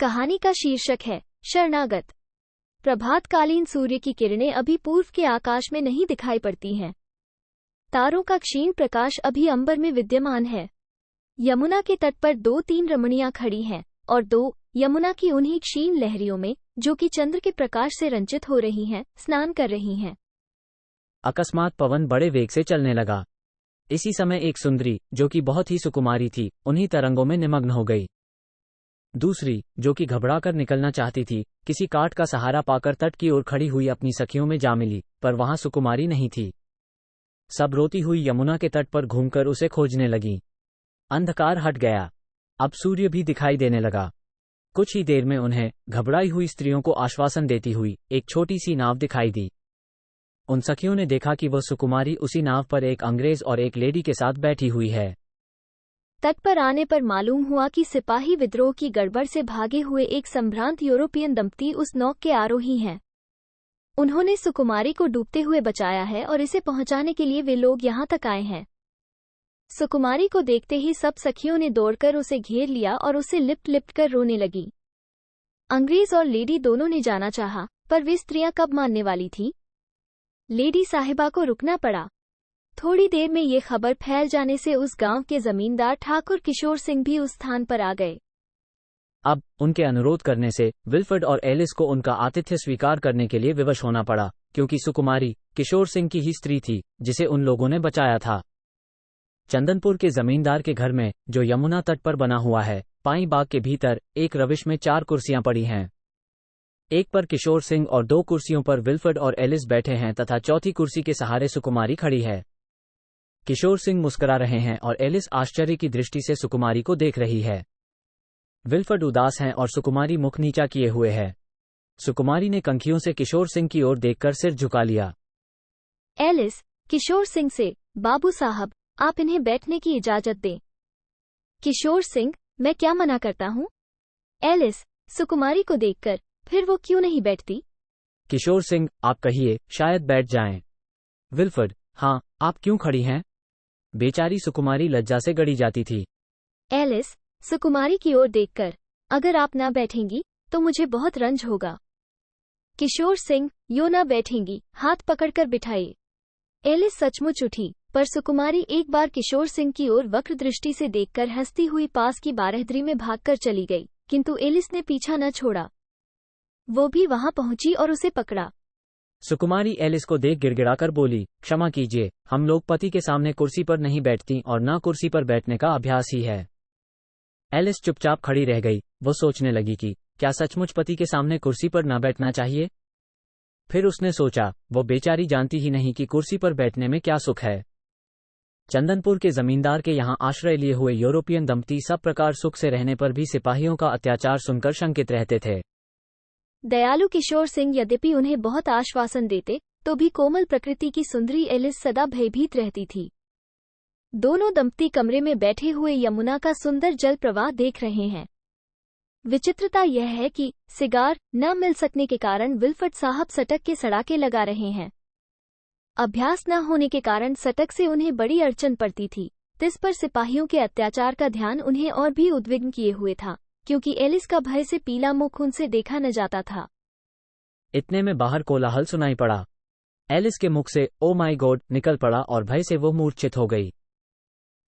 कहानी का शीर्षक है शरणागत। प्रभातकालीन सूर्य की किरणें अभी पूर्व के आकाश में नहीं दिखाई पड़ती हैं। तारों का क्षीण प्रकाश अभी अंबर में विद्यमान है। यमुना के तट पर 2-3 रमणियां खड़ी हैं और 2 यमुना की उन्हीं क्षीण लहरियों में, जो कि चंद्र के प्रकाश से रंजित हो रही हैं, स्नान कर रही हैं। अकस्मात पवन बड़े वेग से चलने लगा। इसी समय एक सुंदरी, जो कि बहुत ही सुकुमारी थी, उन्हीं तरंगों में निमग्न हो गई। दूसरी, जो कि घबराकर निकलना चाहती थी, किसी काट का सहारा पाकर तट की ओर खड़ी हुई अपनी सखियों में जा मिली, पर वहां सुकुमारी नहीं थी। सब रोती हुई यमुना के तट पर घूमकर उसे खोजने लगी। अंधकार हट गया। अब सूर्य भी दिखाई देने लगा। कुछ ही देर में उन्हें घबराई हुई स्त्रियों को आश्वासन देती हुई एक छोटी सी नाव दिखाई दी। उन सखियों ने देखा कि वह सुकुमारी उसी नाव पर एक अंग्रेज और एक लेडी के साथ बैठी हुई है। तट पर आने पर मालूम हुआ कि सिपाही विद्रोह की गड़बड़ से भागे हुए एक संभ्रांत यूरोपियन दंपति उस नौक के आरोही हैं। उन्होंने सुकुमारी को डूबते हुए बचाया है और इसे पहुंचाने के लिए वे लोग यहां तक आए हैं। सुकुमारी को देखते ही सब सखियों ने दौड़कर उसे घेर लिया और उसे लिपट कर रोने लगी। अंग्रेज और लेडी दोनों ने जाना चाहा, पर वे स्त्रियां कब मानने वाली थीं? लेडी साहिबा को रुकना पड़ा। थोड़ी देर में ये खबर फैल जाने से उस गांव के जमींदार ठाकुर किशोर सिंह भी उस स्थान पर आ गए। अब उनके अनुरोध करने से विल्फर्ड और एलिस को उनका आतिथ्य स्वीकार करने के लिए विवश होना पड़ा, क्योंकि सुकुमारी किशोर सिंह की ही स्त्री थी, जिसे उन लोगों ने बचाया था। चंदनपुर के जमींदार के घर में, जो यमुना तट पर बना हुआ है, पाई बाग के भीतर एक रविश में 4 कुर्सियां पड़ी हैं। एक पर किशोर सिंह और 2 कुर्सियों पर विल्फर्ड और एलिस बैठे हैं तथा चौथी कुर्सी के सहारे सुकुमारी खड़ी है। किशोर सिंह मुस्कुरा रहे हैं और एलिस आश्चर्य की दृष्टि से सुकुमारी को देख रही है। विल्फर्ड उदास हैं और सुकुमारी मुख नीचा किए हुए है। सुकुमारी ने कंखियों से किशोर सिंह की ओर देखकर सिर झुका लिया। एलिस किशोर सिंह से, बाबू साहब, आप इन्हें बैठने की इजाजत दें। किशोर सिंह, मैं क्या मना करता हूँ? एलिस सुकुमारी को देखकर, फिर वो क्यों नहीं बैठती? किशोर सिंह, आप कहिए, शायद बैठ जाएं। विल्फर्ड, हाँ, आप क्यों खड़ी हैं? बेचारी सुकुमारी लज्जा से गड़ी जाती थी। एलिस सुकुमारी की ओर देखकर, अगर आप ना बैठेंगी तो मुझे बहुत रंज होगा। किशोर सिंह, यो ना बैठेंगी, हाथ पकड़कर बिठाइए। एलिस सचमुच उठी, पर सुकुमारी एक बार किशोर सिंह की ओर वक्र दृष्टि से देखकर हंसती हुई पास की बारहदरी में भागकर चली गई, किंतु एलिस ने पीछा न छोड़ा। वो भी वहां पहुंची और उसे पकड़ा। सुकुमारी एलिस को देख गिड़गिड़ाकर बोली, क्षमा कीजिए, हम लोग पति के सामने कुर्सी पर नहीं बैठती और ना कुर्सी पर बैठने का अभ्यास ही है। एलिस चुपचाप खड़ी रह गई। वो सोचने लगी कि क्या सचमुच पति के सामने कुर्सी पर ना बैठना चाहिए? फिर उसने सोचा, वो बेचारी जानती ही नहीं कि कुर्सी पर बैठने में क्या सुख है। चंदनपुर के जमींदार के यहाँ आश्रय लिए हुए यूरोपियन दंपति सब प्रकार सुख से रहने पर भी सिपाहियों का अत्याचार सुनकर शंकित रहते थे। दयालु किशोर सिंह यद्यपि उन्हें बहुत आश्वासन देते, तो भी कोमल प्रकृति की सुंदरी एलिस सदा भयभीत रहती थी। दोनों दंपति कमरे में बैठे हुए यमुना का सुंदर जल प्रवाह देख रहे हैं। विचित्रता यह है कि सिगार न मिल सकने के कारण विल्फर्ड साहब सटक के सड़ाके लगा रहे हैं। अभ्यास न होने के कारण सटक से उन्हें बड़ी अड़चन पड़ती थी। इस पर सिपाहियों के अत्याचार का ध्यान उन्हें और भी उद्विग्न किए हुए था, क्योंकि एलिस का भय से पीला मुख उनसे देखा न जाता था। इतने में बाहर कोलाहल सुनाई पड़ा। एलिस के मुख से ओ माय गॉड निकल पड़ा और भय से वो मूर्छित हो गई।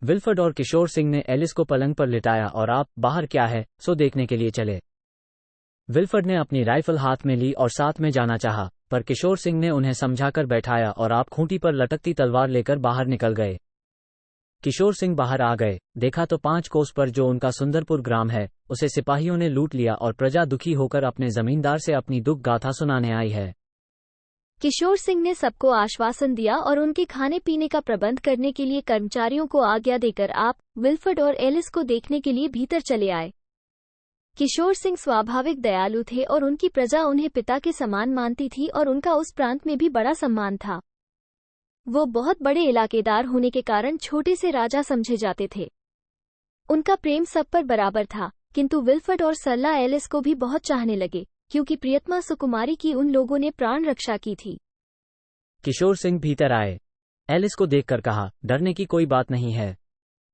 विल्फर्ड और किशोर सिंह ने एलिस को पलंग पर लिटाया और आप बाहर क्या है सो देखने के लिए चले। विल्फर्ड ने अपनी राइफल हाथ में ली और साथ में जाना चाहा, पर किशोर सिंह ने उन्हें समझाकर बैठाया और आप खूंटी पर लटकती तलवार लेकर बाहर निकल गए। किशोर सिंह बाहर आ गए, देखा तो 5 कोस पर जो उनका सुंदरपुर ग्राम है, उसे सिपाहियों ने लूट लिया और प्रजा दुखी होकर अपने जमींदार से अपनी दुख गाथा सुनाने आई है। किशोर सिंह ने सबको आश्वासन दिया और उनके खाने पीने का प्रबंध करने के लिए कर्मचारियों को आज्ञा देकर आप विल्फर्ड और एलिस को देखने के लिए भीतर चले आए। किशोर सिंह स्वाभाविक दयालु थे और उनकी प्रजा उन्हें पिता के समान मानती थी और उनका उस प्रांत में भी बड़ा सम्मान था। वो बहुत बड़े इलाकेदार होने के कारण छोटे से राजा समझे जाते थे। उनका प्रेम सब पर बराबर था, किंतु विल्फर्ड और सरला एलिस को भी बहुत चाहने लगे, क्योंकि प्रियतमा सुकुमारी की उन लोगों ने प्राण रक्षा की थी। किशोर सिंह भीतर आए। एलिस को देखकर कहा, डरने की कोई बात नहीं है।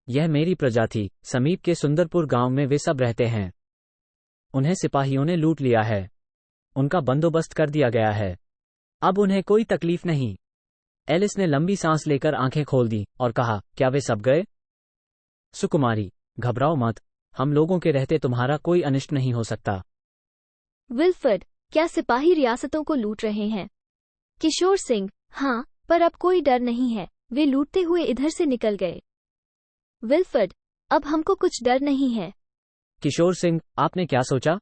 यह मेरी प्रजा थी, समीप के सुंदरपुर गांव में वे सब रहते हैं। उन्हें सिपाहियों ने लूट लिया है। उनका बंदोबस्त कर दिया गया है। अब उन्हें कोई तकलीफ नहीं। एलिस ने लंबी सांस लेकर आंखें खोल दी और कहा, क्या वे सब गए? सुकुमारी, घबराओ मत, हम लोगों के रहते तुम्हारा कोई अनिष्ट नहीं हो सकता। विल्फर्ड, क्या सिपाही रियासतों को लूट रहे हैं? किशोर सिंह, हाँ, पर अब कोई डर नहीं है, वे लूटते हुए इधर से निकल गए। विल्फर्ड, अब हमको कुछ डर नहीं है। किशोर सिंह, आपने क्या सोचा?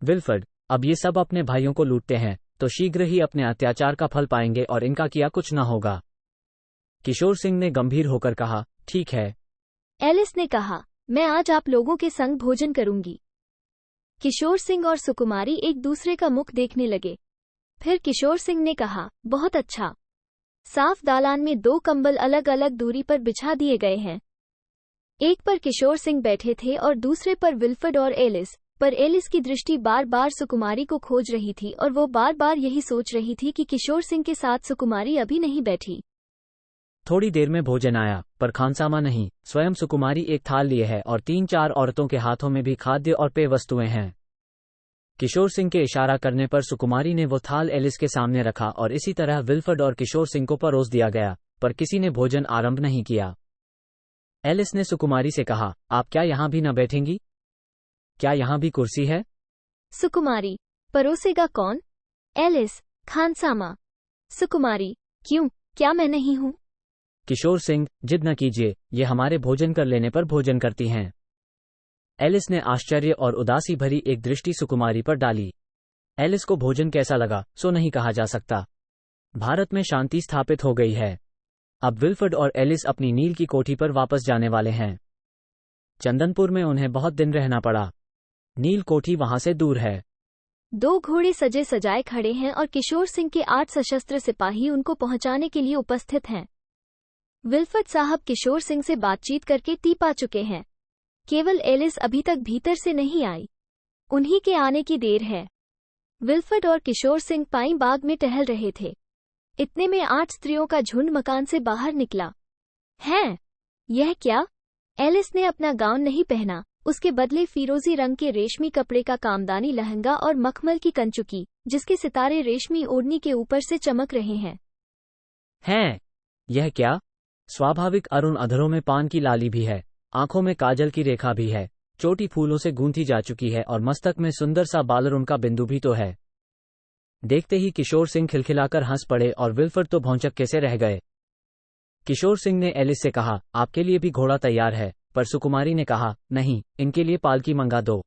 विल्फर्ड, अब ये सब अपने भाइयों को लूटते हैं तो शीघ्र ही अपने अत्याचार का फल पाएंगे और इनका किया कुछ न होगा। किशोर सिंह ने गंभीर होकर कहा, ठीक है। एलिस ने कहा, मैं आज आप लोगों के संग भोजन करूंगी। किशोर सिंह और सुकुमारी एक दूसरे का मुख देखने लगे। फिर किशोर सिंह ने कहा, बहुत अच्छा। साफ दालान में 2 कंबल अलग अलग दूरी पर बिछा दिए गए हैं। एक पर किशोर सिंह बैठे थे और दूसरे पर विल्फर्ड और एलिस, पर एलिस की दृष्टि बार बार सुकुमारी को खोज रही थी और वो बार बार यही सोच रही थी कि किशोर सिंह के साथ सुकुमारी अभी नहीं बैठी। थोड़ी देर में भोजन आया, पर खानसामा नहीं। स्वयं सुकुमारी एक थाल लिए है और 3-4 औरतों के हाथों में भी खाद्य और पेय वस्तुएं हैं। किशोर सिंह के इशारा करने पर सुकुमारी ने वो थाल एलिस के सामने रखा और इसी तरह विल्फर्ड और किशोर सिंह को परोस दिया गया, पर किसी ने भोजन आरंभ नहीं किया। एलिस ने सुकुमारी से कहा, आप क्या यहाँ भी न बैठेंगी? क्या यहाँ भी कुर्सी है? सुकुमारी, परोसेगा कौन? एलिस, खानसामा। सुकुमारी, क्यों, क्या मैं नहीं हूँ? किशोर सिंह, जिद न कीजिए, ये हमारे भोजन कर लेने पर भोजन करती हैं। एलिस ने आश्चर्य और उदासी भरी एक दृष्टि सुकुमारी पर डाली। एलिस को भोजन कैसा लगा सो नहीं कहा जा सकता। भारत में शांति स्थापित हो गई है। अब विल्फर्ड और एलिस अपनी नील की कोठी पर वापस जाने वाले हैं। चंदनपुर में उन्हें बहुत दिन रहना पड़ा। नील कोठी वहां से दूर है। 2 घोड़े सजे सजाए खड़े हैं और किशोर सिंह के 8 सशस्त्र सिपाही उनको पहुंचाने के लिए उपस्थित हैं। विल्फर्ड साहब किशोर सिंह से बातचीत करके टीप आ चुके हैं। केवल एलिस अभी तक भीतर से नहीं आई। उन्हीं के आने की देर है। विल्फर्ड और किशोर सिंह पाइन बाग में टहल रहे थे। इतने में 8 स्त्रियों का झुंड मकान से बाहर निकला। हैं? यह क्या? एलिस ने अपना गाउन नहीं पहना, उसके बदले फिरोजी रंग के रेशमी कपड़े का कामदानी लहंगा और मखमल की कंचुकी, जिसके सितारे रेशमी ओढ़नी के ऊपर से चमक रहे हैं। हैं? यह क्या? स्वाभाविक अरुण अधरों में पान की लाली भी है, आंखों में काजल की रेखा भी है, चोटी फूलों से गूंथी जा चुकी है और मस्तक में सुंदर सा बालरुण का बिंदु भी तो है। देखते ही किशोर सिंह खिलखिलाकर हंस पड़े और विल्फर्ड तो भौंचक्के से रह गए। किशोर सिंह ने एलिस से कहा, आपके लिए भी घोड़ा तैयार है, पर सुकुमारी ने कहा, नहीं, इनके लिए पालकी मंगा दो।